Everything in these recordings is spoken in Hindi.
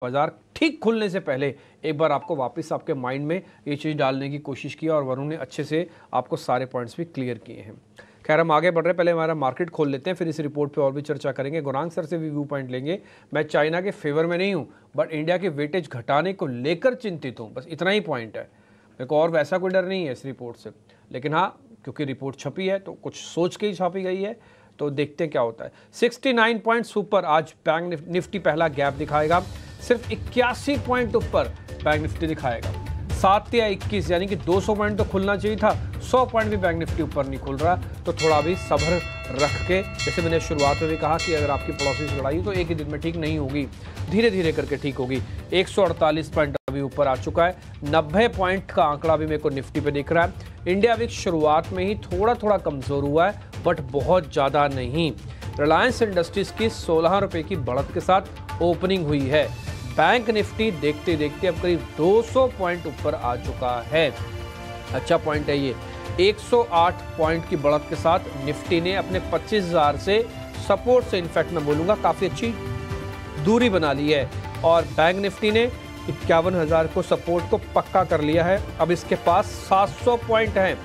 बाजार ठीक खुलने से पहले एक बार आपको वापस आपके माइंड में ये चीज़ डालने की कोशिश की और वरुण ने अच्छे से आपको सारे पॉइंट्स भी क्लियर किए हैं। खैर हम आगे बढ़ रहे हैं, पहले हमारा मार्केट खोल लेते हैं, फिर इस रिपोर्ट पे और भी चर्चा करेंगे। गुरांग सर से भी व्यू पॉइंट लेंगे। मैं चाइना के फेवर में नहीं हूँ, बट इंडिया के वेटेज घटाने को लेकर चिंतित हूँ, बस इतना ही पॉइंट है। मेरे को और वैसा कोई डर नहीं है इस रिपोर्ट से, लेकिन हाँ क्योंकि रिपोर्ट छपी है तो कुछ सोच के ही छापी गई है, तो देखते हैं क्या होता है। 69 पॉइंट्स ऊपर आज बैंक निफ्टी पहला गैप दिखाएगा, सिर्फ 81 पॉइंट ऊपर बैंक निफ्टी दिखाएगा। 7 या 21 यानी कि 200 पॉइंट तो खुलना चाहिए था, 100 पॉइंट भी बैंक निफ्टी ऊपर नहीं खुल रहा, तो थोड़ा भी सब्र रख के, जैसे मैंने शुरुआत में भी कहा कि अगर आपकी पड़ोसी से लड़ाई तो एक ही दिन में ठीक नहीं होगी, धीरे धीरे करके ठीक होगी। 148 पॉइंट अभी ऊपर आ चुका है, 90 पॉइंट का आंकड़ा भी मेरे को निफ्टी पे दिख रहा है। इंडिया विक्स शुरुआत में ही थोड़ा थोड़ा कमजोर हुआ है, बट बहुत ज़्यादा नहीं। रिलायंस इंडस्ट्रीज की 16 रुपये की बढ़त के साथ ओपनिंग हुई है। बैंक निफ्टी देखते देखते अब करीब 200 पॉइंट ऊपर आ चुका है, अच्छा पॉइंट है ये। 108 पॉइंट की बढ़त के साथ निफ्टी ने अपने 25,000 से सपोर्ट से, इनफैक्ट मैं बोलूँगा काफ़ी अच्छी दूरी बना ली है, और बैंक निफ्टी ने 51,000 को सपोर्ट को पक्का कर लिया है। अब इसके पास 700 पॉइंट हैं,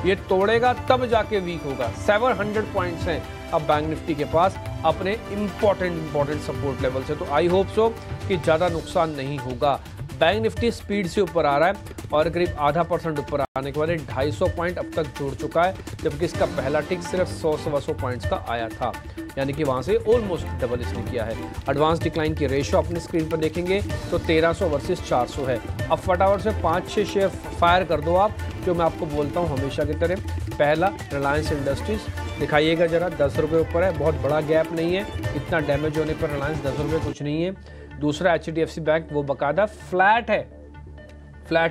ये तोड़ेगा तब जाके वीक होगा। 700 पॉइंट्स हैं अब बैंक निफ्टी के पास अपने इंपॉर्टेंट सपोर्ट लेवल से, तो आई होप सो कि ज़्यादा नुकसान नहीं होगा। बैंक निफ्टी स्पीड से ऊपर आ रहा है और करीब आधा % ऊपर आने के बाद 250 पॉइंट अब तक जोड़ चुका है, जबकि इसका पहला टिक सिर्फ 100-125 पॉइंट्स का आया था, यानी कि वहाँ से ऑलमोस्ट डबल इसने किया है। एडवांस डिक्लाइन की रेशियो अपनी स्क्रीन पर देखेंगे तो 1300 वर्सेस 400 है। अब फटाफट से 5-6 शेयर फायर कर दो आप, जो मैं आपको बोलता हूँ हमेशा की तरह। पहला रिलायंस इंडस्ट्रीज दिखाइएगा जरा, 10 रुपये ऊपर है, बहुत बड़ा गैप नहीं है, इतना डैमेज होने पर रिलायंस 10 रुपये कुछ नहीं है। दूसरा HDFC बैंक, वो बकायदा फ्लैट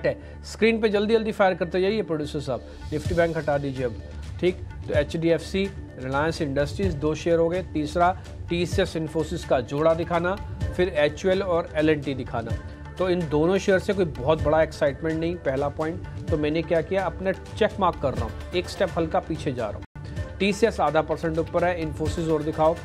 है। स्क्रीन पे जल्दी जल्दी फायर करते जाइए प्रोड्यूसर साहब। निफ्टी बैंक हटा दीजिए अब, ठीक। तो HDFC, रिलायंस इंडस्ट्रीज 2 शेयर हो गए। तीसरा TCS इन्फोसिस का जोड़ा दिखाना, फिर HUL और L&T दिखाना। तो इन दोनों शेयर से कोई बहुत बड़ा एक्साइटमेंट नहीं, पहला पॉइंट। तो मैंने क्या किया, अपने चेक मार्क कर रहा हूँ, एक स्टेप हल्का पीछे जा रहा हूँ। TCS आधा % ऊपर है, इन्फोसिस और दिखाओ।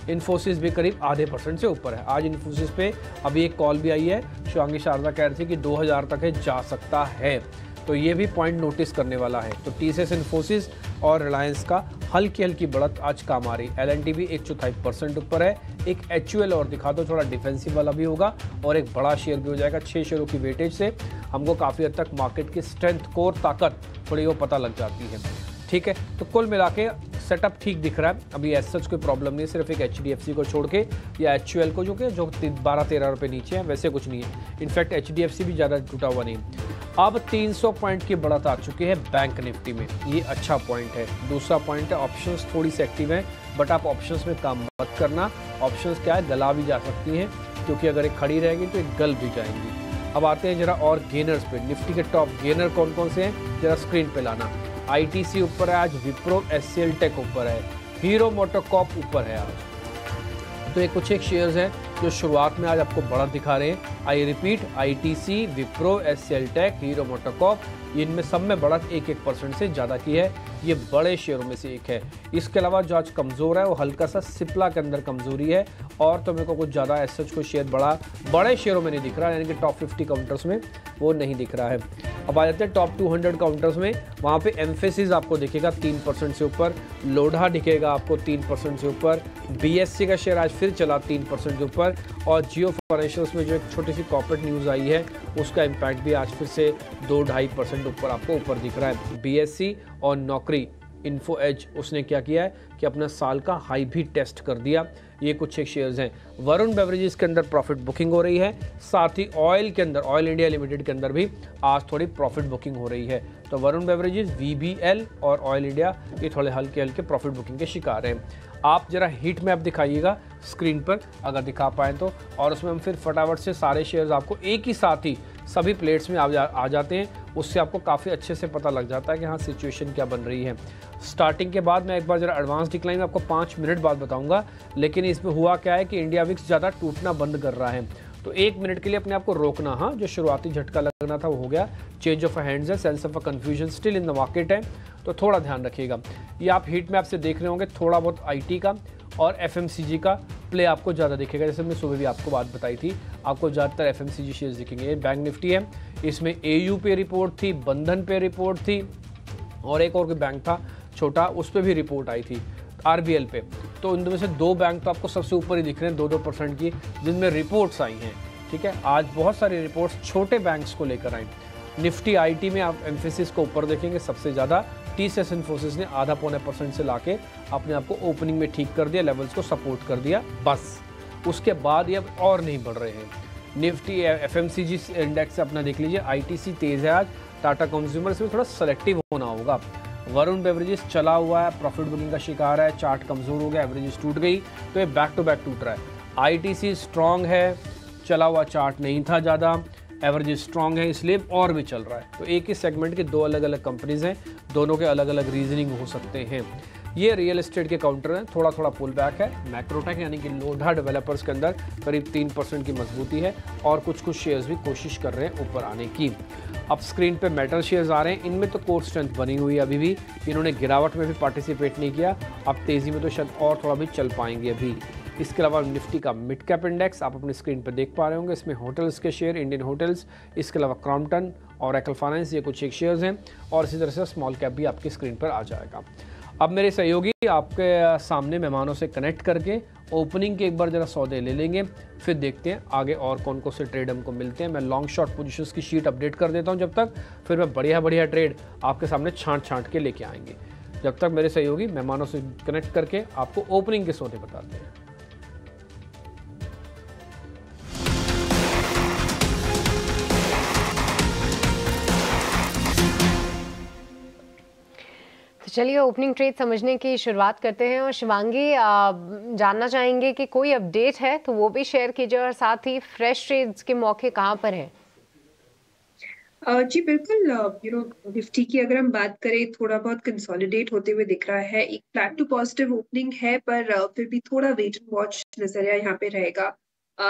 इन्फोसिस भी करीब आधे % से ऊपर है। आज इन्फोसिस पे अभी एक कॉल भी आई है, शिवांगी शारदा कह रही थी कि 2000 तक है, जा सकता है, तो ये भी पॉइंट नोटिस करने वाला है। तो TCS, इन्फोसिस और रिलायंस का हल्की बढ़त आज काम आ रही। L&T भी 1/4% ऊपर है। एक HUL और दिखा दो, थोड़ा डिफेंसिव वाला भी होगा और एक बड़ा शेयर भी हो जाएगा। 6 शेयरों की वेटेज से हमको काफ़ी हद तक मार्केट की स्ट्रेंथ, कोर ताकत थोड़ी वो पता लग जाती है, ठीक है। तो कुल मिला के सेटअप ठीक दिख रहा है, अभी एज सच कोई प्रॉब्लम नहीं है, सिर्फ एक HDFC को छोड़ के या HUL को जो 12-13 रुपये नीचे है, वैसे कुछ नहीं है। इनफैक्ट HDFC भी ज़्यादा टूटा हुआ नहीं। अब 300 पॉइंट की बढ़त आ चुकी है बैंक निफ्टी में, ये अच्छा पॉइंट है। दूसरा पॉइंट है ऑप्शंस थोड़ी सी एक्टिव हैं, बट आप ऑप्शंस में काम मत करना। ऑप्शंस क्या है, गला भी जा सकती हैं, क्योंकि अगर एक खड़ी रहेगी तो एक गल भी जाएंगी। अब आते हैं जरा और गेनर्स पे। निफ्टी के टॉप गेनर कौन कौन से हैं, जरा स्क्रीन पे लाना। ITC ऊपर है आज, विप्रो SCL टेक ऊपर है, हीरो मोटोकॉर्प ऊपर है आज। तो ये कुछ एक शेयर्स हैं जो शुरुआत में आज आपको बढ़त दिखा रहे हैं। I repeat, ITC, Wipro, SCL tech, Hero MotoCorp, इनमें सब में बढ़त 1% से ज़्यादा की है। ये बड़े शेयरों में से एक है। इसके अलावा जो आज कमज़ोर है वो हल्का सा सिप्ला के अंदर कमज़ोरी है, और तो मेरे को कुछ ज़्यादा एज सच कोई शेयर बड़े शेयरों में नहीं दिख रहा, यानी कि टॉप 50 काउंटर्स में वो नहीं दिख रहा है। अब आ जाते हैं टॉप 200 काउंटर्स में। वहाँ पे एम्फेसिस आपको दिखेगा 3% से ऊपर, लोढ़ा दिखेगा आपको 3% से ऊपर, BSC का शेयर आज फिर चला 3% से ऊपर, और जियो फाइनेंशियल्स में जो एक छोटी सी कॉर्पोरेट न्यूज़ आई है उसका इम्पैक्ट भी आज फिर से 2-2.5% ऊपर आपको ऊपर दिख रहा है। BSC और नौकरी इन्फो एज, उसने क्या किया है कि अपना साल का हाई भी टेस्ट कर दिया। ये कुछ एक शेयर्स हैं। वरुण बेवरेजेस के अंदर प्रॉफिट बुकिंग हो रही है, साथ ही ऑयल के अंदर, ऑयल इंडिया लिमिटेड के अंदर भी आज थोड़ी प्रॉफिट बुकिंग हो रही है। तो वरुण बेवरेजेस, VBL और ऑयल इंडिया ये थोड़े हल्के प्रॉफिट बुकिंग के शिकार हैं। आप जरा हीट मैप दिखाइएगा स्क्रीन पर अगर दिखा पाएँ तो, और उसमें हम फिर फटाफट से सारे शेयर्स आपको एक ही साथ ही सभी प्लेट्स में आ जाते हैं। उससे आपको काफ़ी अच्छे से पता लग जाता है कि हाँ सिचुएशन क्या बन रही है। स्टार्टिंग के बाद मैं एक बार जरा एडवांस डिक्लाइन में आपको 5 मिनट बाद बताऊंगा, लेकिन इसमें हुआ क्या है कि इंडिया विक्स ज़्यादा टूटना बंद कर रहा है। तो 1 मिनट के लिए अपने आप को रोकना, हाँ, जो शुरुआती झटका लगना था वो हो गया, चेंज ऑफ हैंड्स है, sense of confusion still in the market है, तो थोड़ा ध्यान रखिएगा। ये आप हीट मैप से देख रहे होंगे, थोड़ा बहुत आईटी का और एफएमसीजी का प्ले आपको ज़्यादा दिखेगा। जैसे मैंने सुबह भी आपको बात बताई थी, आपको ज़्यादातर एफएमसीजी शेयर्स दिखेंगे। बैंक निफ्टी है, इसमें एयू पे रिपोर्ट थी, बंधन पे रिपोर्ट थी और एक और कोई बैंक था छोटा, उस पर भी रिपोर्ट आई थी आरबीएल पे। तो इनमें से 2 बैंक तो आपको सबसे ऊपर ही दिख रहे हैं 2-2% की, जिनमें रिपोर्ट्स आई हैं। ठीक है, आज बहुत सारी रिपोर्ट्स छोटे बैंक्स को लेकर आई। निफ्टी आईटी में आप एम्फेसिस को ऊपर देखेंगे सबसे ज़्यादा, टीसीएस इन्फोसिस ने 0.5-पौने% से लाके अपने आप को ओपनिंग में ठीक कर दिया, लेवल्स को सपोर्ट कर दिया, बस उसके बाद ये अब और नहीं बढ़ रहे हैं। निफ्टी एफएमसीजी इंडेक्स से अपना देख लीजिए, आईटीसी तेज है आज, टाटा कंज्यूमर इसमें थोड़ा सेलेक्टिव होना होगा। वरुण बेवरेजेस चला हुआ है, प्रॉफिट बुकिंग का शिकार है, चार्ट कमजोर हो गया, एवरेजेस टूट गई, तो ये बैक टू बैक टूट रहा है। आईटीसी स्ट्रांग है, चला हुआ चार्ट नहीं था ज़्यादा, एवरेज स्ट्रांग है, इसलिए और भी चल रहा है। तो एक ही सेगमेंट के 2 अलग अलग कंपनीज हैं, दोनों के अलग अलग रीजनिंग हो सकते हैं। ये रियल एस्टेट के काउंटर हैं, थोड़ा थोड़ा पुल बैक है। मैक्रोटेक यानी कि लोधा डेवलपर्स के अंदर करीब 3% की मजबूती है और कुछ शेयर्स भी कोशिश कर रहे हैं ऊपर आने की। अब स्क्रीन पे मेटल शेयर्स आ रहे हैं, इनमें तो कोर स्ट्रेंथ बनी हुई है अभी भी, इन्होंने गिरावट में भी पार्टिसिपेट नहीं किया, अब तेज़ी में तो शायद और थोड़ा भी चल पाएंगे अभी। इसके अलावा निफ्टी का मिड कैप इंडेक्स आप अपनी स्क्रीन पर देख पा रहे होंगे, इसमें होटल्स के शेयर, इंडियन होटल्स, इसके अलावा क्रॉम्पटन और एकल फाइनेंस, ये कुछ एक शेयर्स हैं, और इसी तरह से स्मॉल कैप भी आपकी स्क्रीन पर आ जाएगा। अब मेरे सहयोगी आपके सामने मेहमानों से कनेक्ट करके ओपनिंग के एक बार ज़रा सौदे ले लेंगे, फिर देखते हैं आगे और कौन कौन से ट्रेड हमको मिलते हैं। मैं लॉन्ग शॉर्ट पोजीशंस की शीट अपडेट कर देता हूं जब तक, फिर मैं बढ़िया बढ़िया ट्रेड आपके सामने छांट के लेके आएंगे। जब तक मेरे सहयोगी मेहमानों से कनेक्ट करके आपको ओपनिंग के सौदे बताते हैं। चलिए ओपनिंग ट्रेड समझने की शुरुआत करते हैं और शिवांगी जानना चाहेंगे कि कोई अपडेट है तो वो भी शेयर कीजिए और साथ ही फ्रेश ट्रेड्स के मौके कहां पर हैं? जी बिल्कुल, निफ्टी की अगर हम बात करें, थोड़ा बहुत कंसोलिडेट होते हुए दिख रहा है। एक फ्लैट टू पॉजिटिव ओपनिंग है, पर फिर भी थोड़ा वेट एंड वॉच नजरिया यहाँ पे रहेगा।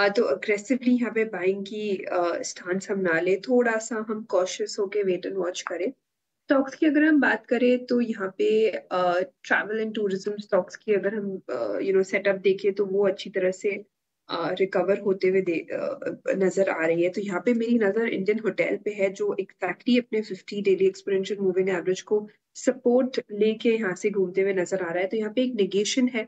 तो अग्रेसिवली यहाँ पे बाइंग की स्टांस हम ना ले, थोड़ा सा हम कॉशियस होके वेट एंड वॉच करें। स्टॉक्स की अगर हम बात करें तो यहाँ पे ट्रैवल एंड टूरिज्म स्टॉक्स की अगर हम सेटअप देखें तो वो अच्छी तरह से रिकवर होते हुए नजर आ रही है। तो यहाँ पे मेरी नजर इंडियन होटल पे है, जो एक्जैक्टली अपने 50 डेली एक्सपोनेंशियल मूविंग एवरेज को सपोर्ट लेके यहाँ से घूमते हुए नजर आ रहा है। तो यहाँ पे एक नेगेशन है,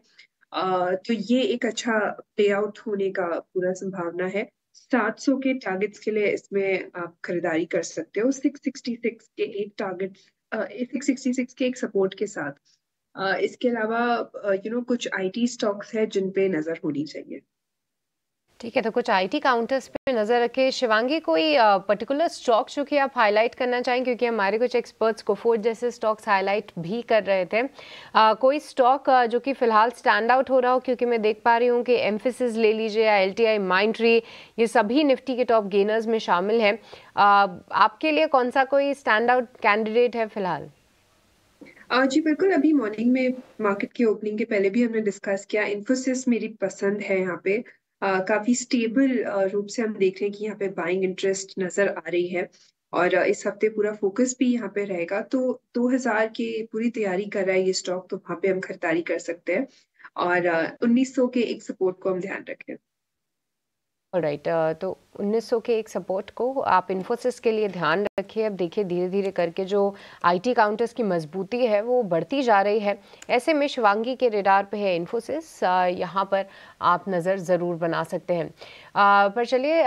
तो ये एक अच्छा पे आउट होने का पूरा संभावना है। 700 के टारगेट्स के लिए इसमें आप खरीदारी कर सकते हो, 666 के एक टारगेट, 666 के एक सपोर्ट के साथ। इसके अलावा कुछ आईटी स्टॉक्स है जिन पे नजर होनी चाहिए। ठीक है, तो कुछ आईटी काउंटर्स पे नजर रखे। शिवांगी, कोई पर्टिकुलर स्टॉक जो कि आप हाईलाइट करना चाहें, क्योंकि हमारे कुछ एक्सपर्ट्स कोफोर्ड जैसे स्टॉक्स हाईलाइट भी कर रहे थे। कोई स्टॉक जो कि फिलहाल स्टैंड आउट हो रहा हो? क्योंकि मैं देख पा रही हूँ कि एम्फेसिस ले लीजिए या एलटीआई माइंडट्री, ये सभी निफ्टी के टॉप गेनर्स में शामिल हैं। आपके लिए कौन सा कोई स्टैंड आउट कैंडिडेट है फिलहाल? जी बिल्कुल, अभी मॉर्निंग में मार्केट के ओपनिंग के पहले भी हमने डिस्कस किया, इन्फोसिस मेरी पसंद है यहाँ पे। काफी स्टेबल रूप से हम देख रहे हैं कि यहाँ पे बाइंग इंटरेस्ट नजर आ रही है, और इस हफ्ते पूरा फोकस भी यहाँ पे रहेगा। तो 2000 की पूरी तैयारी कर रहा है ये स्टॉक, तो वहाँ पे हम खरीदारी कर सकते हैं, और 1900 के एक सपोर्ट को हम ध्यान रखें। राइट, तो 1900 के एक सपोर्ट को आप इन्फोसिस के लिए ध्यान रखिए। अब देखिए धीरे धीरे करके जो आईटी काउंटर्स की मजबूती है वो बढ़ती जा रही है। ऐसे में शिवांगी के रेडार पे है इन्फोसिस, यहाँ पर आप नज़र ज़रूर बना सकते हैं। पर चलिए